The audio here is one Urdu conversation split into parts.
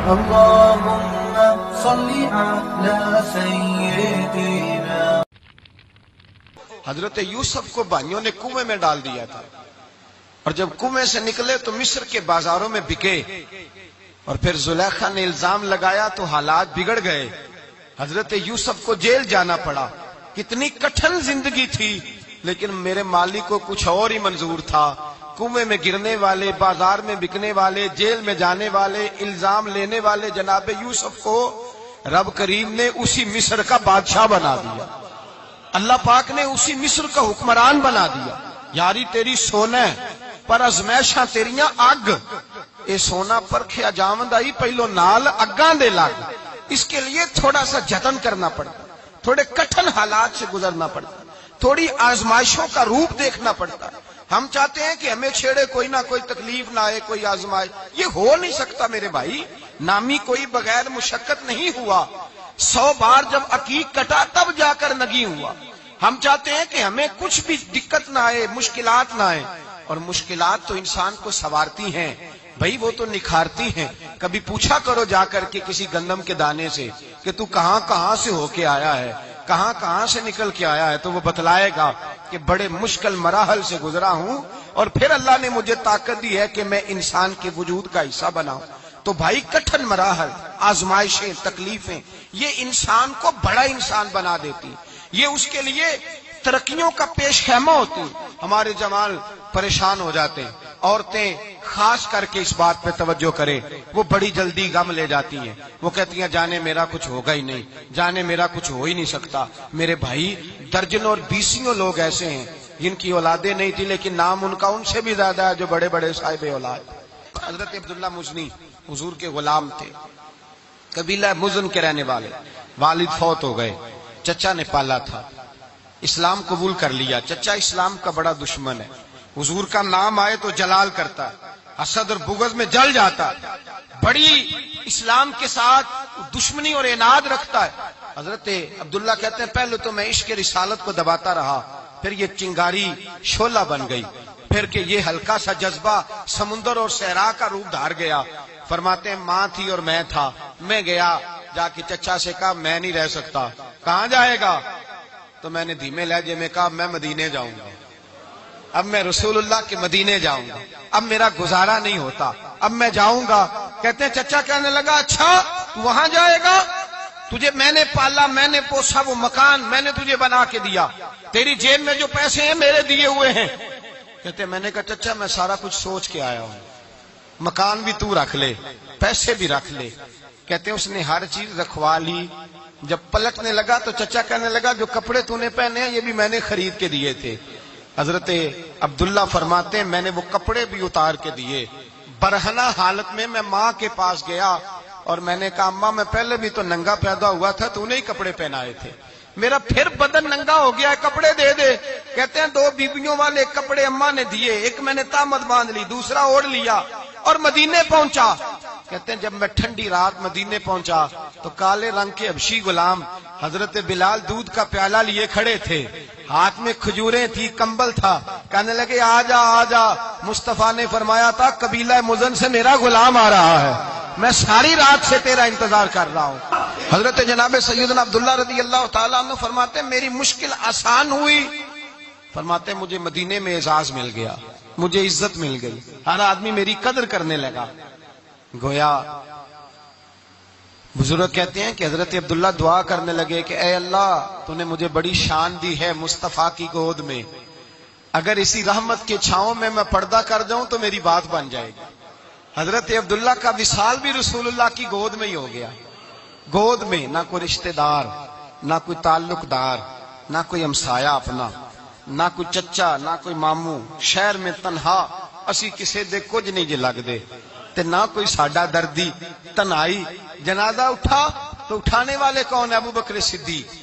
اللهم صل على سيدنا. حضرت یوسف کو بھائیوں نے کنویں میں ڈال دیا تھا، اور جب کنویں سے نکلے تو مصر کے بازاروں میں بکے، اور پھر زلیخا نے الزام لگایا تو حالات بگڑ گئے. حضرت یوسف کو جیل جانا پڑا. کتنی کٹھن زندگی تھی، لیکن میرے مالک کو کچھ اور ہی منظور تھا. کنویں میں گرنے والے، بازار میں بکنے والے، جیل میں جانے والے، الزام لینے والے جناب یوسف کو رب کریم نے اسی مصر کا بادشاہ بنا دیا. اللہ پاک نے اسی مصر کا حکمران بنا دیا. یاری تیری سونا پر ازمیشاں تیریاں اگ، اے سونا پرکھیا جاوند آئی پہلو نال اگاں دے لگ. اس کے لیے تھوڑا سا جتن کرنا پڑتا، تھوڑے کٹھن حالات سے گزرنا پڑتا، تھوڑی آزمائشوں کا روپ دیکھنا پڑتا. ہم چاہتے ہیں کہ ہمیں چھیڑے کوئی نہ کوئی تکلیف نہ آئے، کوئی آزمائش. یہ ہو نہیں سکتا میرے بھائی. نامی کوئی بغیر مشقت نہیں ہوا. 100 بار جب عقیق کٹا تب جا کر نگی ہوا. ہم چاہتے ہیں کہ ہمیں کچھ بھی دقت نہ آئے، مشکلات نہ آئے. اور مشکلات تو انسان کو سنوارتی ہیں بھائی، وہ تو نکھارتی ہیں. کبھی پوچھا کرو جا کر کے کسی گندم کے دانے سے کہ تو کہاں کہاں سے ہو کے آیا ہے، کہاں کہاں سے نکل کے آیا ہے، تو وہ بتلائے گا کہ بڑے مشکل مراحل سے گزرا ہوں، اور پھر اللہ نے مجھے طاقت دی ہے کہ میں انسان کے وجود کا حصہ بناؤں. تو بھائی کٹھن مراحل، آزمائشیں، تکلیفیں، یہ انسان کو بڑا انسان بنا دیتی. یہ اس کے لیے ترقیوں کا پیش خیمہ ہوتی. ہمارے جوان پریشان ہو جاتے ہیں. عورتیں خاص کر کے اس بات پہ توجہ کریں، وہ بڑی جلدی غم لے جاتی ہیں. وہ کہتی ہیں جانے میرا کچھ ہوگا ہی نہیں، جانے میرا کچھ ہو ہی نہیں سکتا. میرے بھائی درجنوں اور بیسیوں لوگ ایسے ہیں جن کی اولادیں نہیں تھی، لیکن نام ان کا ان سے بھی زیادہ ہے جو بڑے بڑے صاحب اولاد. حضرت عبداللہ مزنی حضور کے غلام تھے، قبیلہ مزن کے رہنے والے. والد فوت ہو گئے، چچا نے پالا تھا، اسلام قبول کر لیا. چچا اسلام کا بڑا دشمن ہے، حضور کا نام آئے تو جلال کرتا، حسد اور بغض میں جل جاتا، بڑی اسلام کے ساتھ دشمنی اور عناد رکھتا ہے. حضرت عبداللہ کہتے ہیں پہلے تو میں عشق رسالت کو دباتا رہا، پھر یہ چنگاری شعلہ بن گئی، پھر کہ یہ ہلکا سا جذبہ سمندر اور صحرا کا روپ دھار گیا. فرماتے ہیں ماں تھی اور میں تھا. میں گیا جا کے چچا سے کہا میں نہیں رہ سکتا. کہاں جائے گا؟ تو میں نے دھیمے لہجے میں کہا میں مدینے جاؤں گا، اب میں رسول اللہ کے مدینے جاؤں گا، اب میرا گزارا نہیں ہوتا، اب میں جاؤں گا. کہتے ہیں چچا کہنے لگا اچھا تو وہاں جائے گا؟ تجھے میں نے پالا، میں نے پوسا، وہ مکان میں نے تجھے بنا کے دیا، تیری جیب میں جو پیسے ہیں میرے دیے ہوئے ہیں. کہتے ہیں میں نے کہا چچا میں سارا کچھ سوچ کے آیا ہوں، مکان بھی تو رکھ لے، پیسے بھی رکھ لے. کہتے ہیں اس نے ہر چیز رکھوا لی. جب پلٹنے لگا تو چچا کہنے لگا جو کپڑے تو نے پہنے ہیں یہ بھی میں نے خرید کے دیے تھے. حضرت عبداللہ فرماتے ہیں میں نے وہ کپڑے بھی اتار کے دیے. برہنہ حالت میں ماں کے پاس گیا اور میں نے کہا اماں میں پہلے بھی تو ننگا پیدا ہوا تھا، تو نے ہی کپڑے پہنائے تھے، میرا پھر بدن ننگا ہو گیا ہے، کپڑے دے دے. کہتے ہیں 2 بیویوں والے کپڑے اماں نے دیے، ایک میں نے تامت باندھ لی، دوسرا اوڑھ لیا اور مدینے پہنچا. کہتے ہیں جب میں ٹھنڈی رات مدینے پہنچا تو کالے رنگ کے حبشی غلام حضرت بلال دودھ کا پیالہ لیے کھڑے تھے، ہاتھ میں کھجوریں تھی، کمبل تھا. کہنے لگے آ جا آ جا، مصطفیٰ نے فرمایا تھا قبیلہ مزن سے میرا غلام آ رہا ہے، میں ساری رات سے تیرا انتظار کر رہا ہوں. حضرت جناب سیدنا عبداللہ رضی اللہ تعالیٰ عنہ فرماتے ہیں میری مشکل آسان ہوئی. فرماتے ہیں مجھے مدینے میں اعزاز مل گیا، مجھے عزت مل گئی، ہر آدمی میری قدر کرنے لگا. گویا بزرگ کہتے ہیں کہ حضرت عبداللہ دعا کرنے لگے کہ اے اللہ تو نے مجھے بڑی شان دی ہے مصطفیٰ کی گود میں، اگر اسی رحمت کے چھاؤں میں پردہ کر جاؤں تو میری بات بن جائے گی. حضرت عبداللہ کا وصال بھی رسول اللہ کی گود میں ہی ہو گیا. گود میں نہ کوئی رشتہ دار، نہ کوئی تعلق دار، نہ کوئی ہمسایا اپنا، نہ کوئی چچا، نہ کوئی ماموں. شہر میں تنہا اسی کسے دے کچھ نہیں جے لگ دے تے نہ کوئی ساڈا دردی. تنہائی جنازہ اٹھا تو اٹھانے والے کون ہیں؟ ابو بکر صدیق،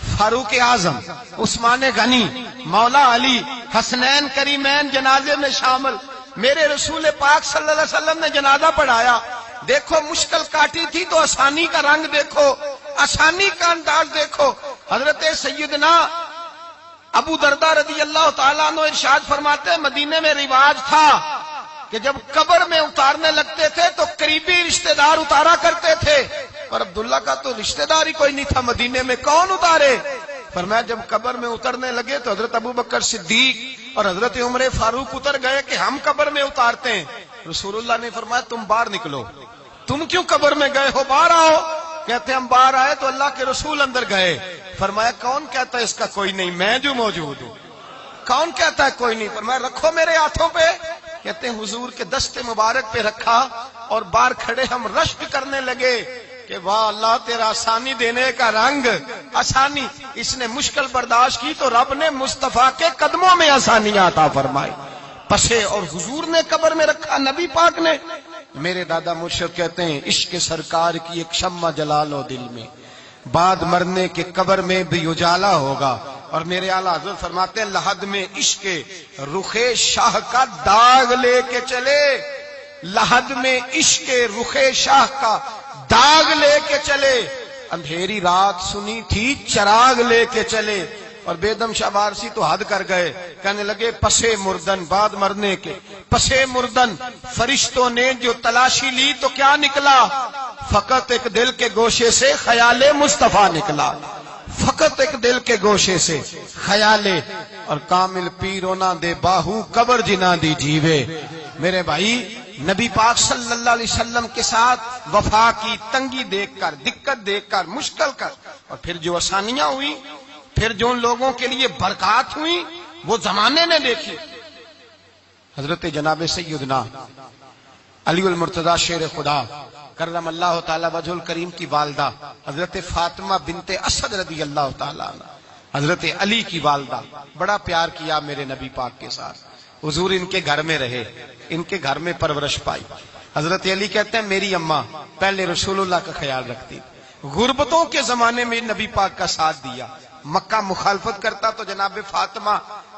فاروق اعظم، عثمان غنی، مولا علی، حسنین کریمین جنازے میں شامل. میرے رسول پاک صلی اللہ علیہ وسلم نے جنازہ پڑھایا. دیکھو مشکل کاٹی تھی تو آسانی کا رنگ دیکھو، آسانی کا انداز دیکھو. حضرت سیدنا ابو دردہ رضی اللہ تعالیٰ عنہ ارشاد فرماتے ہیں مدینے میں رواج تھا کہ جب قبر میں اتارنے لگتے تھے تو قریبی رشتہ دار اتارا کرتے تھے، پر عبداللہ کا تو رشتہ دار ہی کوئی نہیں تھا مدینے میں، کون اتارے؟ فرمایا جب قبر میں اترنے لگے تو حضرت ابوبکر صدیق اور حضرت عمر فاروق اتر گئے کہ ہم قبر میں اتارتے ہیں۔ رسول اللہ نے فرمایا تم باہر نکلو، تم کیوں قبر میں گئے ہو، باہر آؤ۔ کہتے ہم باہر آئے تو اللہ کے رسول اندر گئے۔ فرمایا کون کہتا ہے اس کا کوئی نہیں، میں جو موجود ہوں۔ کون کہتا ہے کوئی نہیں؟ فرمایا رکھو میرے ہاتھوں پہ۔ کہتے ہیں حضور کے دست مبارک پہ رکھا اور باہر کھڑے ہم رشک کرنے لگے کہ واہ اللہ تیرا آسانی دینے کا رنگ، آسانی۔ اس نے مشکل برداشت کی تو رب نے مصطفیٰ کے قدموں میں آسانیاں عطا فرمائی۔ پسے اور حضور نے قبر میں رکھا، نبی پاک نے۔ میرے دادا مرشد کہتے ہیں عشق سرکار کی ایک شمع جلا لو دل میں، بعد مرنے کے قبر میں بھی اجالا ہوگا۔ اور میرے اعلیٰ حضرت فرماتے ہیں لحد میں عشق رخ شاہ کا داغ لے کے چلے، لحد میں عشق رخ شاہ کا داغ لے کے چلے، اندھیری رات سنی تھی چراغ لے کے چلے۔ اور بیدم شاہ بارسی تو حد کر گئے، کہنے لگے پسے مردن، بعد مرنے کے پسے مردن فرشتوں نے جو تلاشی لی تو کیا نکلا؟ فقط ایک دل کے گوشے سے خیال مصطفیٰ نکلا، فقط ایک دل کے گوشے سے خیال۔ اور کامل پیرو نہ دے باہو قبر جنا دی جیوے۔ میرے بھائی نبی پاک صلی اللہ علیہ وسلم کے ساتھ وفا کی تنگی دیکھ کر، دقت دیکھ کر، مشکل کر، اور پھر جو آسانیاں ہوئی، پھر جو ان لوگوں کے لیے برکات ہوئی، وہ زمانے نے دیکھی۔ حضرت جناب سیدنا علی المرتضی شیر خدا کرم اللہ تعالی وجہ الکریم کی والدہ حضرت فاطمہ بنت اسد رضی اللہ تعالی عنہ، حضرت علی کی والدہ، بڑا پیار کیا میرے نبی پاک کے ساتھ۔ حضور ان کے گھر میں رہے، ان کے گھر میں پرورش پائی۔ حضرت علی کہتے ہیں میری اماں پہلے رسول اللہ کا خیال رکھتی، غربتوں کے زمانے میں نبی پاک کا ساتھ دیا، مکہ مخالفت کرتا تو جناب فاطمہ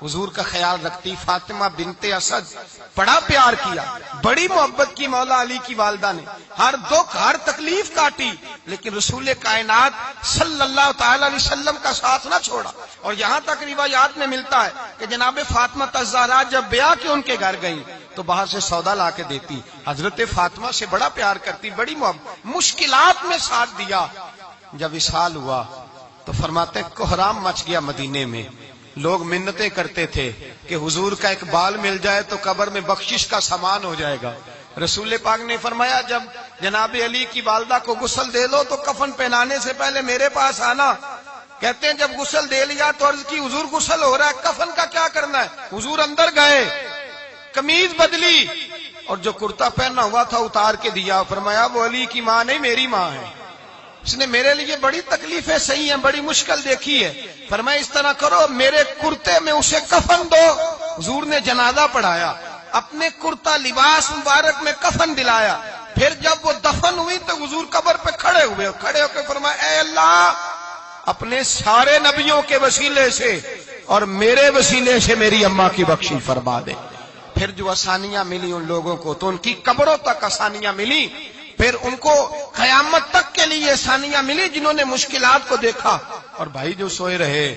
حضور کا خیال رکھتی۔ فاطمہ بنت اسد بڑا پیار کیا، بڑی محبت کی مولا علی کی والدہ نے، ہر دکھ ہر تکلیف کاٹی، لیکن رسول کائنات صلی اللہ تعالی علیہ وسلم کا ساتھ نہ چھوڑا۔ اور یہاں تک روایات میں ملتا ہے کہ جناب فاطمہ الزہرا جب بیاہ کے ان کے گھر گئی تو باہر سے سودا لا کے دیتی، حضرت فاطمہ سے بڑا پیار کرتی، بڑی محبت، مشکلات میں ساتھ دیا۔ جب وصال ہوا تو فرماتے کوہرام مچ گیا مدینے میں، لوگ منتیں کرتے تھے کہ حضور کا ایک بال مل جائے تو قبر میں بخشش کا سامان ہو جائے گا۔ رسول پاک نے فرمایا جب جناب علی کی والدہ کو غسل دے لو تو کفن پہنانے سے پہلے میرے پاس آنا۔ کہتے ہیں جب غسل دے لیا تو عرض کی حضور غسل ہو رہا ہے، کفن کا کیا کرنا ہے؟ حضور اندر گئے، قمیض بدلی اور جو کرتا پہنا ہوا تھا اتار کے دیا۔ فرمایا وہ علی کی ماں نہیں میری ماں ہے، اس نے میرے لیے بڑی تکلیفیں سہی ہیں، بڑی مشکل دیکھی ہے۔ فرمایا اس طرح کرو میرے کرتے میں اسے کفن دو۔ حضور نے جنازہ پڑھایا، اپنے کرتا لباس مبارک میں کفن دلایا۔ پھر جب وہ دفن ہوئی تو حضور قبر پہ کھڑے ہوئے، کھڑے ہو کے فرمایا اے اللہ اپنے سارے نبیوں کے وسیلے سے اور میرے وسیلے سے میری اماں کی بخشش فرما دے۔ پھر جو آسانیاں ملی ان لوگوں کو تو ان کی قبروں تک آسانیاں ملی، پھر ان کو قیامت تک کے لیے آسانیاں ملی جنہوں نے مشکلات کو دیکھا۔ اور بھائی جو سوئے رہے،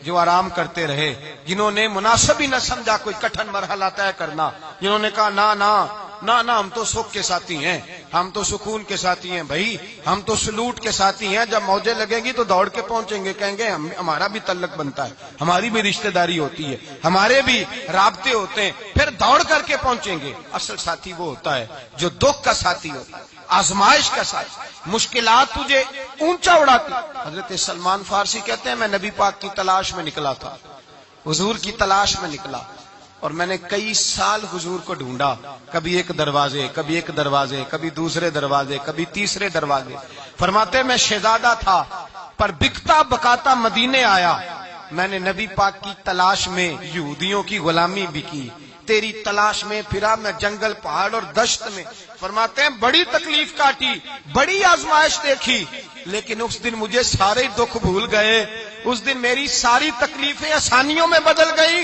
جو آرام کرتے رہے، جنہوں نے مناسب ہی نہ سمجھا کوئی کٹھن مرحلہ طے کرنا، جنہوں نے کہا نا نا نا نا ہم تو سکھ کے ساتھی ہیں، ہم تو سکون کے ساتھی ہیں، بھائی ہم تو سلوٹ کے ساتھی ہیں، جب موجیں لگیں گی تو دوڑ کے پہنچیں گے، کہیں گے ہمارا بھی تعلق بنتا ہے، ہماری بھی رشتہ داری ہوتی ہے، ہمارے بھی رابطے ہوتے ہیں، پھر دوڑ کر کے پہنچیں گے۔ اصل ساتھی وہ ہوتا ہے جو دکھ کا ساتھی ہوتا ہے، آزمائش کا ساتھ، مشکلات تجھے اونچا اڑاتی۔ حضرت سلمان فارسی کہتے ہیں میں نبی پاک کی تلاش میں نکلا تھا، حضور کی تلاش میں نکلا، اور میں نے کئی سال حضور کو ڈھونڈا، کبھی ایک دروازے، کبھی ایک دروازے، کبھی دوسرے دروازے، کبھی تیسرے دروازے۔ فرماتے میں شہزادہ تھا پر بکتا بکاتا مدینے آیا، میں نے نبی پاک کی تلاش میں یہودیوں کی غلامی بھی کی، تیری تلاش میں پھرا میں جنگل پہاڑ اور دشت میں۔ فرماتے ہیں بڑی تکلیف کاٹی، بڑی آزمائش دیکھی، لیکن اس دن مجھے سارے دکھ بھول گئے، اس دن میری ساری تکلیفیں آسانیوں میں بدل گئی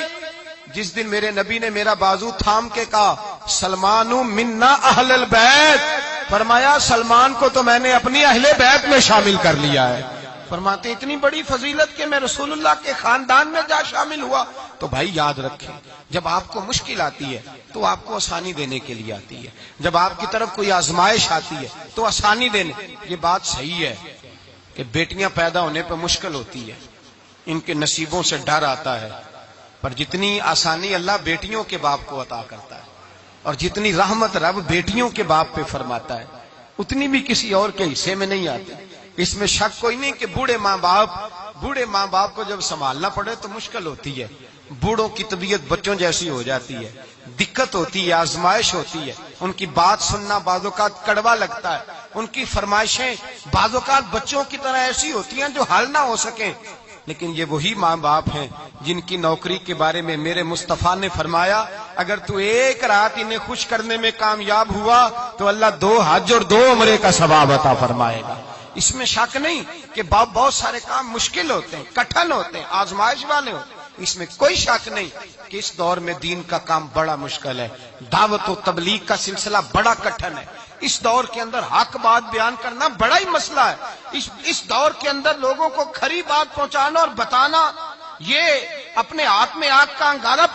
جس دن میرے نبی نے میرا بازو تھام کے کہا سلمان منا اہل البیت، فرمایا سلمان کو تو میں نے اپنی اہل بیت میں شامل کر لیا ہے۔ فرماتے اتنی بڑی فضیلت کہ میں رسول اللہ کے خاندان میں جا شامل ہوا، تو بھائی یاد رکھیں، جب آپ کو مشکل آتی ہے تو آپ کو آسانی دینے کے لیے آتی ہے، جب آپ کی طرف کوئی آزمائش آتی ہے تو آسانی دینے۔ یہ بات صحیح ہے کہ بیٹیاں پیدا ہونے پہ مشکل ہوتی ہے، ان کے نصیبوں سے ڈر آتا ہے، پر جتنی آسانی اللہ بیٹیوں کے باپ کو عطا کرتا ہے اور جتنی رحمت رب بیٹیوں کے باپ پہ فرماتا ہے اتنی بھی کسی اور کے حصے میں نہیں آتی۔ اس میں شک کوئی نہیں کہ بوڑھے ماں باپ کو جب سنبھالنا پڑے تو مشکل ہوتی ہے، بوڑھوں کی طبیعت بچوں جیسی ہو جاتی ہے، دقت ہوتی ہے، آزمائش ہوتی ہے، ان کی بات سننا بعض اوقات کڑوا لگتا ہے، ان کی فرمائشیں بعض اوقات بچوں کی طرح ایسی ہوتی ہیں جو حل نہ ہو سکیں، لیکن یہ وہی ماں باپ ہیں جن کی نوکری کے بارے میں میرے مصطفیٰ نے فرمایا اگر تو ایک رات انہیں خوش کرنے میں کامیاب ہوا تو اللہ 2 حج اور 2 عمرے کا ثواب عطا فرمائے گا۔ اس میں شک نہیں کہ باپ بہت سارے کام مشکل ہوتے ہیں، کٹھن ہوتے ہیں، آزمائش والے ہوتے ہیں، اس میں کوئی شک نہیں کہ اس دور میں دین کا کام بڑا مشکل ہے، دعوت و تبلیغ کا سلسلہ بڑا کٹھن ہے، اس دور کے اندر حق بات بیان کرنا بڑا ہی مسئلہ ہے، اس دور کے اندر لوگوں کو کھری بات پہنچانا اور بتانا یہ اپنے ہاتھ میں آگ کا انگارہ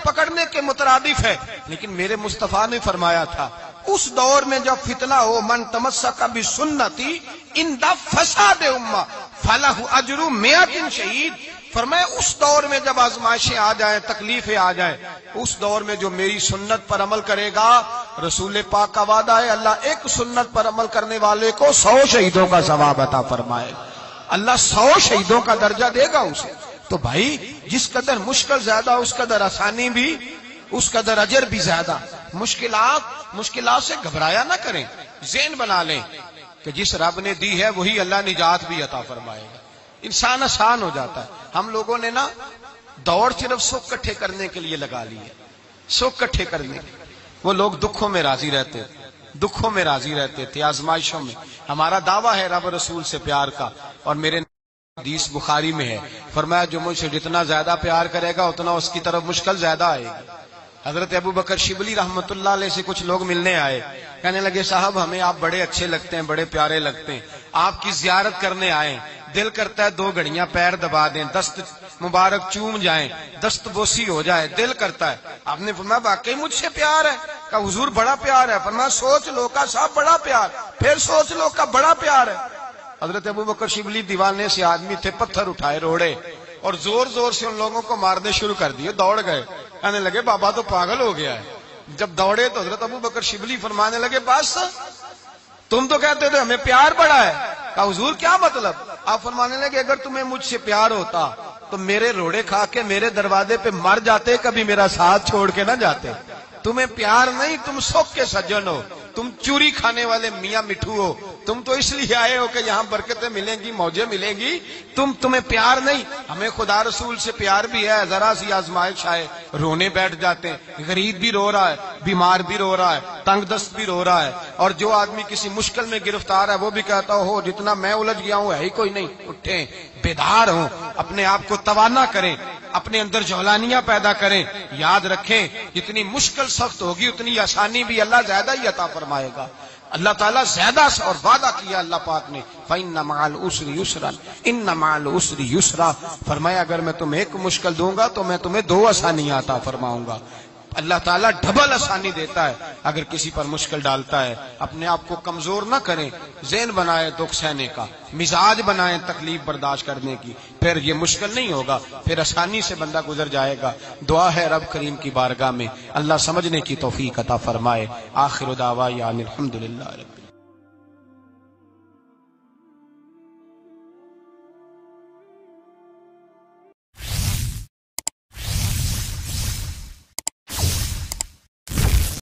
پکڑنے کے مترادف ہے۔ لیکن میرے مصطفیٰ نے فرمایا تھا اس دور میں جب فتنہ ہو من تمسک بسنتی عند فساد امہ فلہ اجر 100 شہید، فرمایا اس دور میں جب آزمائشیں آ جائیں، تکلیفیں آ جائیں، اس دور میں جو میری سنت پر عمل کرے گا، رسول پاک کا وعدہ ہے اللہ ایک سنت پر عمل کرنے والے کو 100 شہیدوں کا ثواب عطا فرمائے، اللہ 100 شہیدوں کا درجہ دے گا اسے۔ تو بھائی جس قدر مشکل زیادہ اس قدر آسانی بھی، اس قدر اجر بھی زیادہ۔ مشکلات سے گھبرایا نہ کریں، ذہن بنا لیں کہ جس رب نے دی ہے وہی اللہ نجات بھی عطا فرمائے گا، انسان آسان ہو جاتا ہے۔ ہم لوگوں نے نا دوڑ صرف سکھ کٹھے کرنے کے لیے لگا لی ہے، سکھ کٹھے کرنے۔ وہ لوگ دکھوں میں راضی رہتے تھے، آزمائشوں میں۔ ہمارا دعویٰ ہے رب رسول سے پیار کا، اور میرے حدیث بخاری میں ہے فرمایا جو مجھ سے جتنا زیادہ پیار کرے گا اتنا اس کی طرف مشکل زیادہ آئے گی۔ حضرت ابو بکر شبلی رحمت اللہ علیہ سے کچھ لوگ ملنے آئے، کہنے لگے صاحب ہمیں آپ بڑے اچھے لگتے ہیں، بڑے پیارے لگتے ہیں، آپ کی زیارت کرنے آئے، دل کرتا ہے 2 گھڑیاں پیر دبا دیں، دست مبارک چوم جائیں، دست بوسی ہو جائے، دل کرتا ہے۔ آپ نے فرمایا واقعی مجھ سے پیار ہے؟ کہا حضور بڑا پیار ہے۔ فرمایا سوچ لو کا صاحب بڑا پیار، پھر سوچ لو کا بڑا پیار ہے۔ حضرت ابو بکر شبلی دیوانے سے آدمی تھے، پتھر اٹھائے روڑے اور زور زور سے ان لوگوں کو مارنے شروع کر دیے، دوڑ گئے، کہنے لگے بابا تو پاگل ہو گیا ہے۔ جب دوڑے تو حضرت ابو بکر شبلی فرمانے لگے بس تم تو کہتے تھے ہمیں پیار بڑا ہے۔ کہا حضور کیا مطلب؟ آپ فرمانے لگے اگر تمہیں مجھ سے پیار ہوتا تو میرے روڑے کھا کے میرے دروازے پہ مر جاتے، کبھی میرا ساتھ چھوڑ کے نہ جاتے۔ تمہیں پیار نہیں، تم سکھ کے سجن ہو، تم چوری کھانے والے میاں مٹھو ہو، تم تو اس لیے آئے ہو کہ یہاں برکتیں ملیں گی، موجیں ملیں گی، تمہیں پیار نہیں۔ ہمیں خدا رسول سے پیار بھی ہے، ذرا سی آزمائش آئے رونے بیٹھ جاتے ہیں، غریب بھی رو رہا ہے، بیمار بھی رو رہا ہے، تنگ دست بھی رو رہا ہے، اور جو آدمی کسی مشکل میں گرفتار ہے وہ بھی کہتا ہو جتنا میں الجھ گیا ہوں ہے ہی کوئی نہیں۔ اٹھیں، بیدار ہوں، اپنے آپ کو توانا کریں، اپنے اندر جولانیاں پیدا کریں۔ یاد رکھیں جتنی مشکل سخت ہوگی اتنی آسانی بھی اللہ زیادہ ہی عطا فرمائے گا۔ اللہ تعالیٰ زیادہ اور وعدہ کیا اللہ پاک نے فَإِنَّ مَعَ الْعُسْرِ يُسْرًا إِنَّ مَعَ الْعُسْرِ يُسْرًا، فرمایا اگر میں تمہیں ایک مشکل دوں گا تو میں تمہیں 2 آسانیاں عطا فرماؤں گا۔ اللہ تعالیٰ ڈبل آسانی دیتا ہے اگر کسی پر مشکل ڈالتا ہے۔ اپنے آپ کو کمزور نہ کریں، ذہن بنائیں دکھ سہنے کا، مزاج بنائیں تکلیف برداشت کرنے کی، پھر یہ مشکل نہیں ہوگا، پھر آسانی سے بندہ گزر جائے گا۔ دعا ہے رب کریم کی بارگاہ میں اللہ سمجھنے کی توفیق عطا فرمائے۔ آخر دعوانا الحمدللہ۔